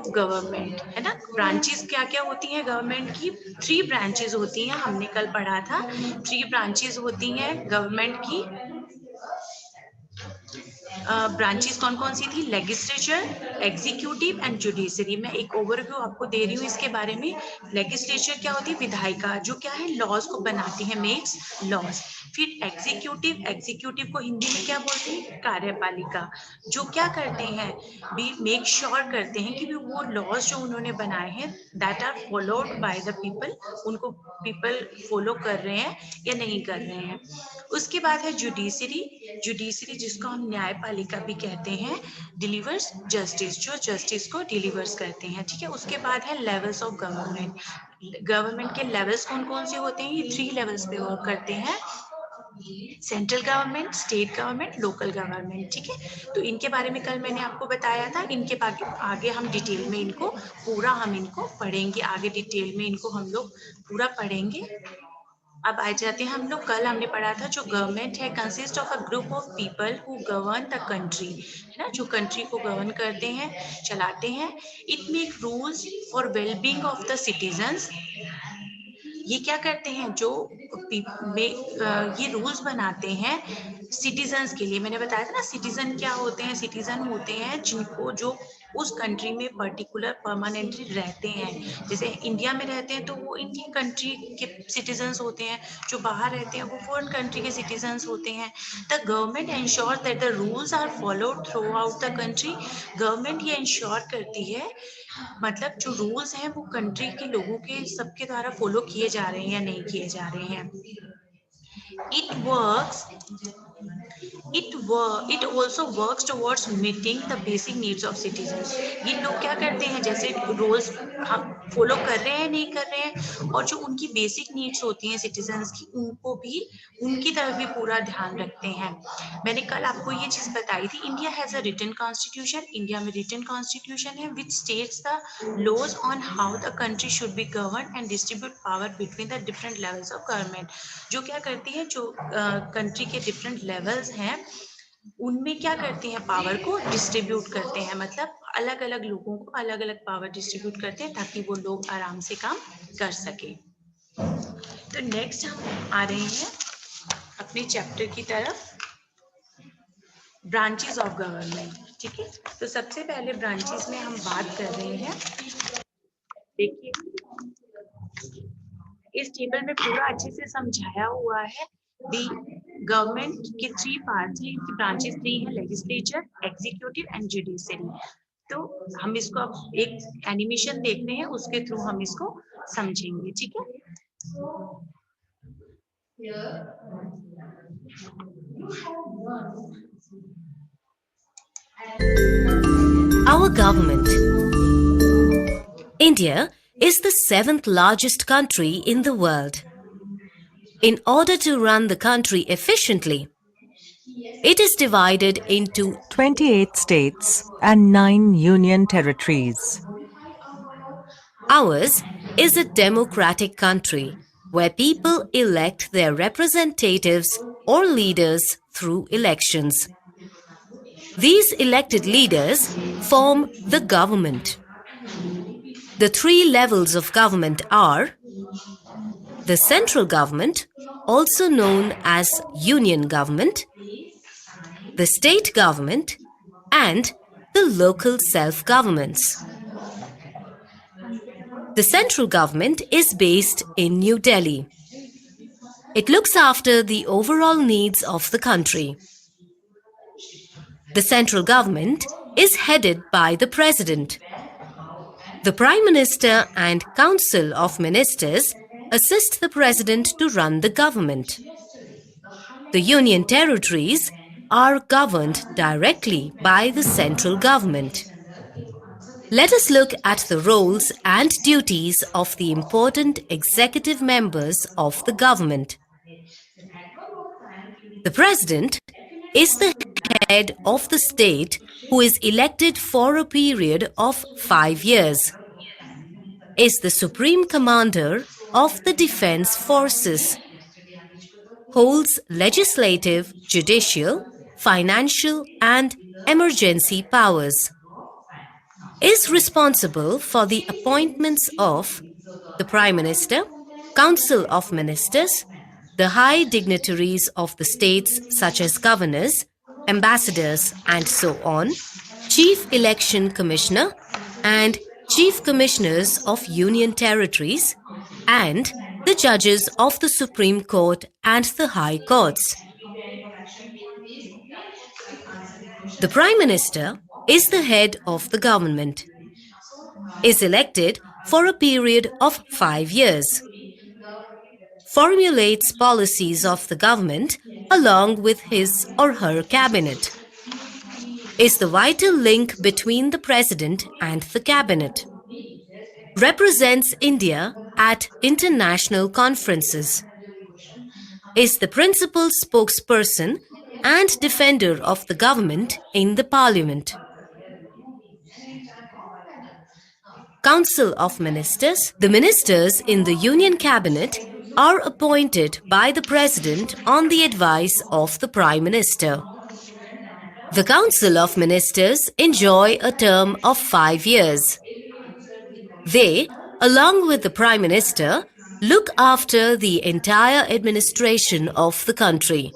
Of government, है ना। Branches क्या क्या होती हैं गवर्नमेंट की? 3 ब्रांचेस होती हैं, हमने कल पढ़ा था। 3 ब्रांचेस होती हैं गवर्नमेंट की। ब्रांचेस कौन कौन सी थी? Legislature, executive and judiciary. मैं एक ओवरव्यू आपको दे रही हूँ इसके बारे में। लेजिस्लेचर क्या होती है? विधायिका, जो क्या है लॉज को बनाती है, मेक्स लॉज। फिर एग्जीक्यूटिव, एग्जीक्यूटिव को हिंदी में क्या बोलते हैं? कार्यपालिका, जो क्या करते हैं? भी मेक श्योर करते हैं कि भी वो लॉज जो उन्होंने बनाए हैं that are followed by the people, उनको पीपल फॉलो कर रहे हैं या नहीं कर रहे हैं। उसके बाद है जुडिशरी, जुडिशरी जिसको हम न्यायपालिका भी कहते हैं, डिलीवर्स जस्टिस, जो जस्टिस को डिलीवर्स करते हैं, ठीक है। उसके बाद है लेवल्स ऑफ गवर्नमेंट, गवर्नमेंट के लेवल्स कौन कौन से होते हैं? ये 3 लेवल्स पे वर्क करते हैं, central government, state government, local government, ठीक है। तो इनके बारे में कल मैंने आपको बताया था, इनके आगे हम डिटेल में इनको पूरा हम इनको पढ़ेंगे, आगे डिटेल में इनको हम लोग पूरा पढ़ेंगे। अब आ जाते हैं हम लोग, कल हमने पढ़ा था जो गवर्नमेंट है consist of a group of people who govern the country, है ना, जो कंट्री को गवर्न करते हैं, चलाते हैं। It make rules for wellbeing of the citizens, ये क्या करते हैं? जो ये रूल्स बनाते हैं सिटीजन्स के लिए। मैंने बताया था ना सिटीजन क्या होते हैं? सिटीजन होते हैं जिनको जो उस कंट्री में पर्टिकुलर परमानेंटली रहते हैं। जैसे इंडिया में रहते हैं तो वो इंडियन कंट्री के सिटीजन्स होते हैं, जो बाहर रहते हैं वो फॉरेन कंट्री के सिटीजन्स होते हैं। The government ensure that the rules are followed throughout the country, government ये इंश्योर करती है, मतलब जो रूल्स हैं वो कंट्री के लोगों के सबके द्वारा फॉलो किए जा रहे हैं या नहीं किए जा रहे हैं। It works it also works towards meeting the basic needs of citizens। ये लोग क्या करते हैं? जैसे रूल्स हम फॉलो कर रहे हैं नहीं कर रहे हैं, और जो उनकी बेसिक नीड्स होती हैं सिटीजन्स की, उनको भी उनकी तरफ भी पूरा ध्यान रखते हैं। मैंने कल आपको ये चीज बताई थी, India has a written constitution, India में रिटन कॉन्स्टिट्यूशन है which states the laws on how the country should be govern and distribute power between the different levels of government. जो क्या करती है, जो कंट्री के डिफरेंट लेवल्स हैं उनमें क्या करते हैं? पावर को डिस्ट्रीब्यूट करते हैं, मतलब अलग अलग लोगों को अलग अलग पावर डिस्ट्रीब्यूट करते हैं ताकि वो लोग आराम से काम कर सके। तो नेक्स्ट हम आ रहे हैं अपने चैप्टर की तरफ, ब्रांचेस ऑफ गवर्नमेंट, ठीक है। तो सबसे पहले ब्रांचेस में हम बात कर रहे हैं, देखिए इस टेबल में पूरा अच्छे से समझाया हुआ है। गवर्नमेंट के 3 पार्ट हैं, इनकी ब्रांचेस 3 है, लेजिस्लेचर, एग्जीक्यूटिव एंड जुडिशरी। तो हम इसको अब एक एनिमेशन देख रहे हैं, उसके थ्रू हम इसको समझेंगे, ठीक है। Our government. India is the 7th largest country in the world. In order to run the country efficiently, it is divided into 28 states and 9 union territories. Ours is a democratic country where people elect their representatives or leaders through elections. These elected leaders form the government. The 3 levels of government are the central government, also known as union government, the state government, and the local self-governments. The central government is based in New Delhi. It looks after the overall needs of the country. The central government is headed by the President. The Prime Minister and Council of Ministers assist the President to run the government. The Union territories are governed directly by the central government. Let us look at the roles and duties of the important executive members of the government. The President is the head of the state who is elected for a period of 5 years, is the Supreme Commander of the Defence Forces, holds legislative, judicial, financial and emergency powers. is responsible for the appointments of the Prime Minister, Council of Ministers, the high dignitaries of the states such as governors, ambassadors and so on, Chief Election Commissioner and Chief Commissioners of Union Territories, and the judges of the Supreme Court and the High Courts. The Prime Minister is the head of the government, is elected for a period of 5 years, formulates policies of the government along with his or her cabinet, is the vital link between the President and the cabinet, represents India at international conferences, is the principal spokesperson and defender of the government in the parliament. Council of Ministers. The ministers in the Union Cabinet are appointed by the President on the advice of the Prime Minister. The Council of Ministers enjoy a term of 5 years. They, along with the Prime Minister, look after the entire administration of the country.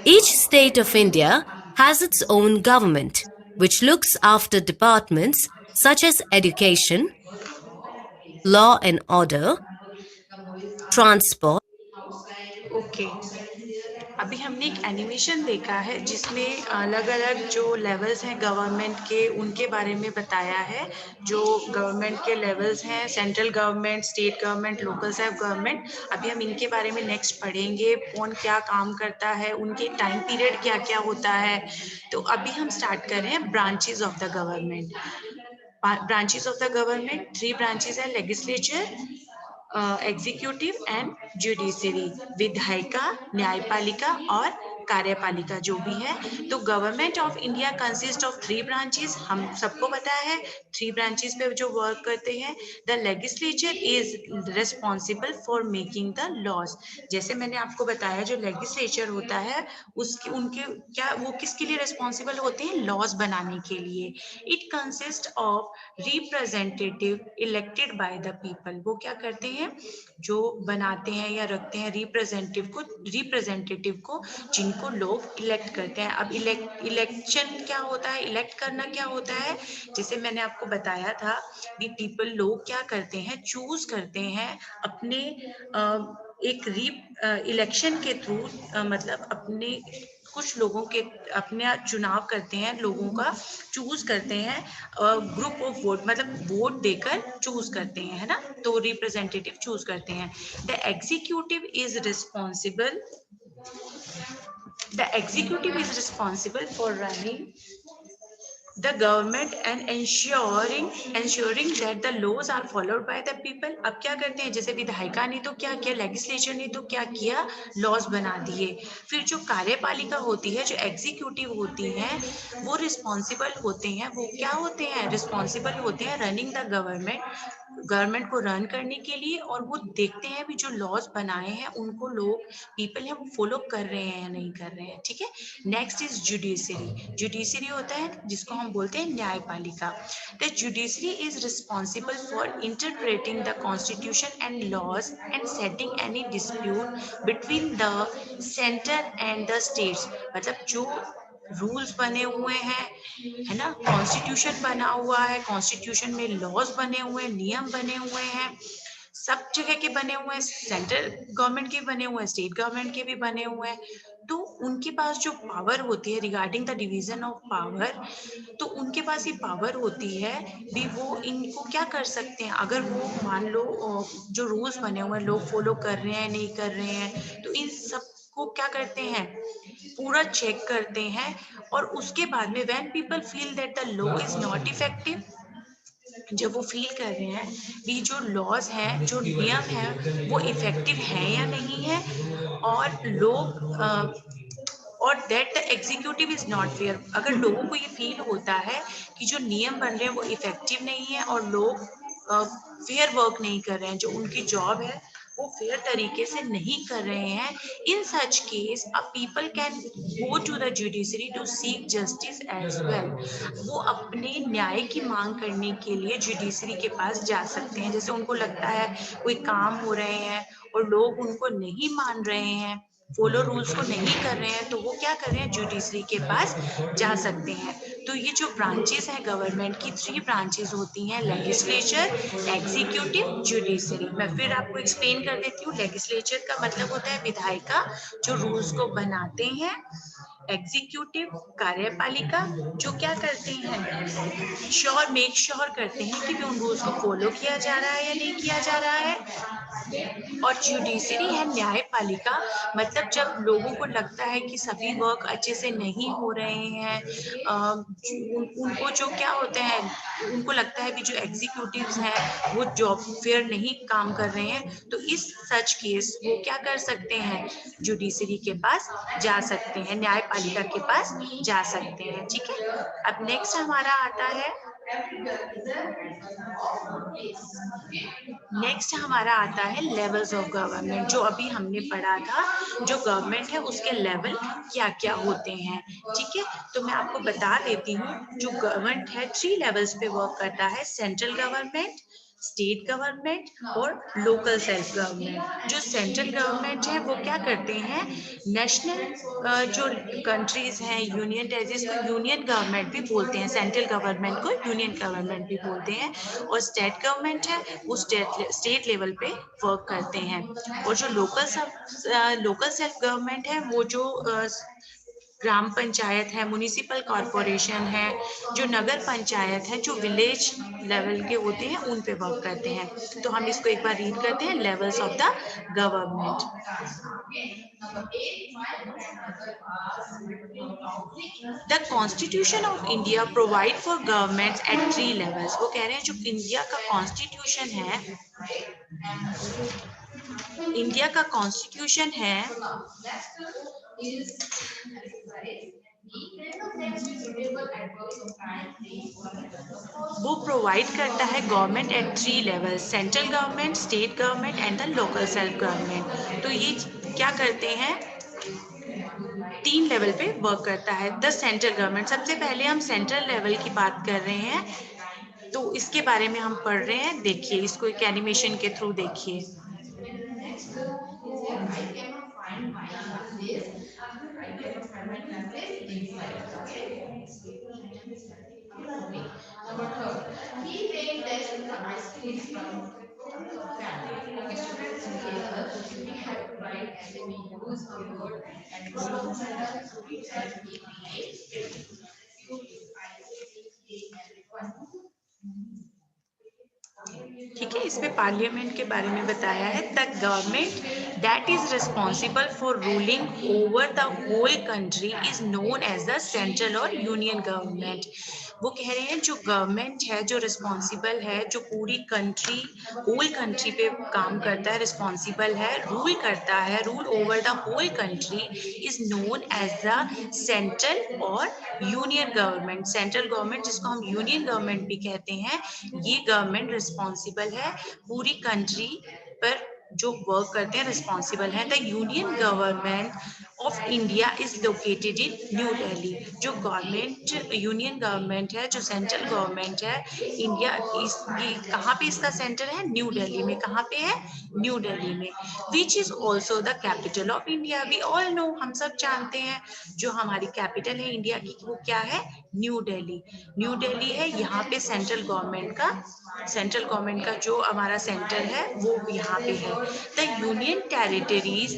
Each state of India has its own government, which looks after departments such as education, law and order, transport. Okay, अभी हमने एक animation देखा है जिसमें अलग अलग जो levels हैं गवर्नमेंट के उनके बारे में बताया है। जो गवर्नमेंट के लेवल्स हैं, central government, state government, local self government, अभी हम इनके बारे में नेक्स्ट पढ़ेंगे, कौन क्या काम करता है, उनके टाइम पीरियड क्या क्या होता है। तो अभी हम स्टार्ट कर रहे हैं branches of the government. Branches of the government 3 branches है, लेजिस्लेचर, एग्जीक्यूटिव एंड जुडिशरी, विधायिका, न्यायपालिका और कार्यपालिका जो भी है। तो government of India consist of 3 branches, हम सबको पता है 3 ब्रांचेस पे जो वर्क करते हैं। The legislature is responsible for making the laws. जैसे मैंने आपको बताया जो लेजिस्लेचर होता है उसके उनके क्या वो किसके लिए रिस्पॉन्सिबल होते हैं, लॉज बनाने के लिए। It consist of representative elected by the people. वो क्या करते हैं, जो बनाते हैं या रखते हैं रिप्रेजेंटेटिव को जिनको लोग इलेक्ट करते हैं। अब इलेक्शन क्या होता है, इलेक्ट करना क्या होता है, जैसे मैंने आपको बताया था कि पीपल लोग क्या करते हैं, चूज करते हैं अपने एक इलेक्शन के थ्रू, मतलब अपने कुछ लोगों के अपने चुनाव करते हैं, लोगों का चूज करते हैं, ग्रुप ऑफ वोट मतलब वोट देकर चूज करते हैं, है ना। तो रिप्रेजेंटेटिव चूज करते हैं। The executive is responsible for running the government and ensuring that the laws are followed by the people। अब क्या करते हैं, जैसे विधायिका ने तो क्या किया, लेजिस्लेचर ने तो क्या किया, लॉज बना दिए। फिर जो कार्यपालिका होती है, जो एग्जीक्यूटिव होती है, वो रिस्पॉन्सिबल होते हैं, वो क्या होते हैं, रिस्पॉन्सिबल होते हैं रनिंग द गवर्नमेंट को रन करने के लिए। और वो देखते हैं भी जो लॉज बनाए हैं उनको लोग पीपल है वो फॉलो कर रहे हैं या नहीं कर रहे हैं, ठीक है। नेक्स्ट इज जुडिशरी होता है जिसको हम बोलते हैं न्यायपालिका। The judiciary is responsible for interpreting the constitution and laws and settling any dispute between the centre and the states. मतलब जो रूल्स बने हुए हैं, है ना, कॉन्स्टिट्यूशन बना हुआ है, कॉन्स्टिट्यूशन में लॉज बने हुए हैं, नियम बने हुए हैं, सब जगह के बने हुए हैं, सेंट्रल गवर्नमेंट के बने हुए हैं, स्टेट गवर्नमेंट के भी बने हुए हैं। तो उनके पास जो पावर होती है regarding the division of power, तो उनके पास ये पावर होती है भी वो इनको क्या कर सकते हैं। अगर वो मान लो जो रूल्स बने हुए हैं लोग फॉलो कर रहे हैं नहीं कर रहे हैं, तो इन सब को क्या करते हैं, पूरा चेक करते हैं। और उसके बाद में when people feel that the law is not effective, जब वो फील कर रहे हैं कि जो लॉज हैं, जो नियम है वो इफेक्टिव है या नहीं है, और लोग और that the executive is not fair. अगर लोगों को ये फील होता है कि जो नियम बन रहे हैं वो इफेक्टिव नहीं है और लोग फेयर वर्क नहीं कर रहे हैं, जो उनकी जॉब है वो फेयर तरीके से नहीं कर रहे हैं, in such case a people can go to the judiciary to seek justice as well. वो अपने न्याय की मांग करने के लिए जुडिशरी के पास जा सकते हैं। जैसे उनको लगता है कोई काम हो रहे हैं और लोग उनको नहीं मान रहे हैं, फॉलो रूल्स को नहीं कर रहे हैं, तो वो क्या कर रहे हैं, जुडिशरी के पास जा सकते हैं। तो ये जो ब्रांचेस हैं गवर्नमेंट की, 3 ब्रांचेस होती हैं, लेजिस्लेचर, एग्जीक्यूटिव, जुडिशरी। मैं फिर आपको एक्सप्लेन कर देती हूँ। लेजिस्लेचर का मतलब होता है विधायिका, जो रूल्स को बनाते हैं। एग्जीक्यूटिव, कार्यपालिका, जो क्या करते हैं, मेक श्योर करते हैं कि उन रूल्स को फॉलो किया जा रहा है या नहीं किया जा रहा है। और जुडिशरी है न्यायपालिका, मतलब जब लोगों को लगता है कि सभी वर्क अच्छे से नहीं हो रहे हैं, उनको जो क्या होते हैं, उनको लगता है कि जो एग्जीक्यूटिव्स हैं वो जॉब फेयर नहीं काम कर रहे हैं, तो इस सच केस वो क्या कर सकते हैं, जुडिशरी के पास जा सकते हैं, न्यायपालिका के पास जा सकते हैं। ठीक है, अब नेक्स्ट हमारा आता है, लेवल्स ऑफ गवर्नमेंट, जो अभी हमने पढ़ा था, जो गवर्नमेंट है उसके लेवल क्या क्या होते हैं। ठीक है, तो मैं आपको बता देती हूँ, जो गवर्नमेंट है 3 लेवल्स पे वर्क करता है, सेंट्रल गवर्नमेंट, स्टेट गवर्नमेंट और लोकल सेल्फ गवर्नमेंट। जो सेंट्रल गवर्नमेंट है वो क्या करते हैं, नेशनल जो कंट्रीज हैं, यूनियन टेरिटरीज को यूनियन गवर्नमेंट भी बोलते हैं, सेंट्रल गवर्नमेंट को यूनियन गवर्नमेंट भी बोलते हैं। और स्टेट गवर्नमेंट है वो स्टेट लेवल पे वर्क करते हैं। और जो लोकल सेल्फ गवर्नमेंट है वो जो ग्राम पंचायत है, म्युनिसिपल कॉरपोरेशन है, जो नगर पंचायत है, जो विलेज लेवल के होते हैं, उन पे वर्क करते हैं। तो हम इसको एक बार रीड करते हैं, levels of the government. The constitution of India provide for governments eight 3 levels. वो कह रहे हैं जो इंडिया का कॉन्स्टिट्यूशन है, इंडिया का कॉन्स्टिट्यूशन है, वो प्रोवाइड करता है government at 3 level, central government, state government and the local self government. तो ये क्या करते हैं, 3 लेवल पे वर्क करता है। द सेंट्रल गवर्नमेंट, सबसे पहले हम सेंट्रल लेवल की बात कर रहे हैं, तो इसके बारे में हम पढ़ रहे हैं। देखिए इसको एक एनिमेशन के थ्रू देखिए। ठीक है, इसमें पार्लियामेंट के बारे में बताया है। The government that is responsible for ruling over the whole country is known as the central और यूनियन गवर्नमेंट। वो कह रहे हैं जो गवर्नमेंट है, जो रिस्पॉन्सिबल है, जो पूरी कंट्री, होल कंट्री पे काम करता है, रिस्पॉन्सिबल है, रूल करता है, rule over the whole country, is known as the central और यूनियन गवर्नमेंट। सेंट्रल गवर्नमेंट जिसको हम यूनियन गवर्नमेंट भी कहते हैं, ये गवर्नमेंट रिस्पॉन्सिबल है पूरी कंट्री पर, जो वर्क करते हैं रिस्पॉन्सिबल है। The union government of India is located in new Delhi. जो गवर्नमेंट यूनियन गवर्नमेंट है, जो सेंट्रल गवर्नमेंट है इंडिया, ये कहाँ पे इसका सेंटर है, न्यू दिल्ली में। कहाँ पे है, न्यू दिल्ली में। Which is also the capital of India. We all know, हम सब जानते हैं, जो हमारी कैपिटल है इंडिया की वो क्या है, न्यू दिल्ली। न्यू दिल्ली है, यहाँ पे सेंट्रल गवर्नमेंट का जो हमारा सेंटर है वो यहाँ पे है। The union territories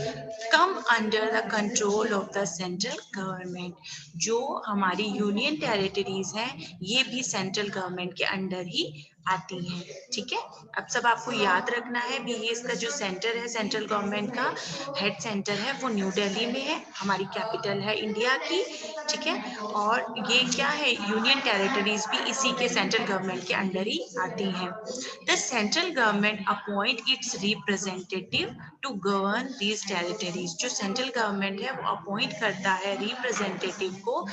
come under the control of the central government. जो हमारी यूनियन टेरिटरीज हैं ये भी सेंट्रल गवर्नमेंट के अंडर ही आती हैं। ठीक है, अब सब आपको याद रखना है भी, ये इसका जो सेंटर है, सेंट्रल गवर्नमेंट का हेड सेंटर है वो न्यू दिल्ली में है, हमारी कैपिटल है इंडिया की। ठीक है, और ये क्या है, यूनियन टेरिटरीज भी इसी के सेंट्रल गवर्नमेंट के अंडर ही आती हैं। The central government appoint its representative to govern these territories. जो सेंट्रल गवर्नमेंट है वो अपॉइंट करता है रिप्रेजेंटेटिव को,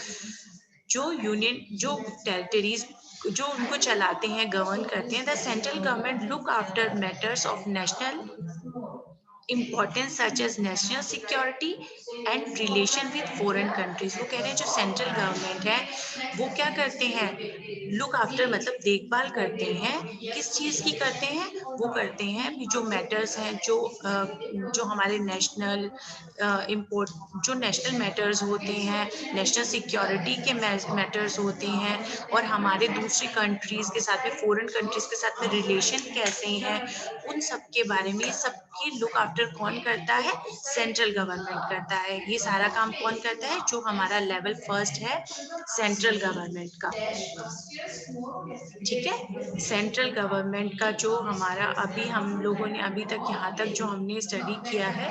जो टेरिटरीज जो उनको चलाते हैं, गवर्न करते हैं। The central government look after matters of national importance such as national security and relation with foreign countries। वो कह रहे हैं जो सेंट्रल गवर्नमेंट है वो क्या करते हैं, लुक आफ्टर मतलब देखभाल करते हैं, किस चीज की करते हैं, वो करते हैं भी जो मैटर्स हैं जो हमारे नेशनल इम्पोर्ट जो नेशनल मैटर्स होते हैं, नेशनल सिक्योरिटी के मैटर्स होते हैं, और हमारे दूसरी कंट्रीज के साथ में, फॉरेन कंट्रीज के साथ में रिलेशन कैसे हैं, उन सब के बारे में सबकी लुक आफ्टर कौन करता है, सेंट्रल गवर्नमेंट करता है। ये सारा काम कौन करता है, जो हमारा लेवल फर्स्ट है सेंट्रल गवर्नमेंट का। ठीक है, सेंट्रल गवर्नमेंट का जो हमारा अभी हम लोगों ने अभी तक यहाँ तक जो हमने स्टडी किया है,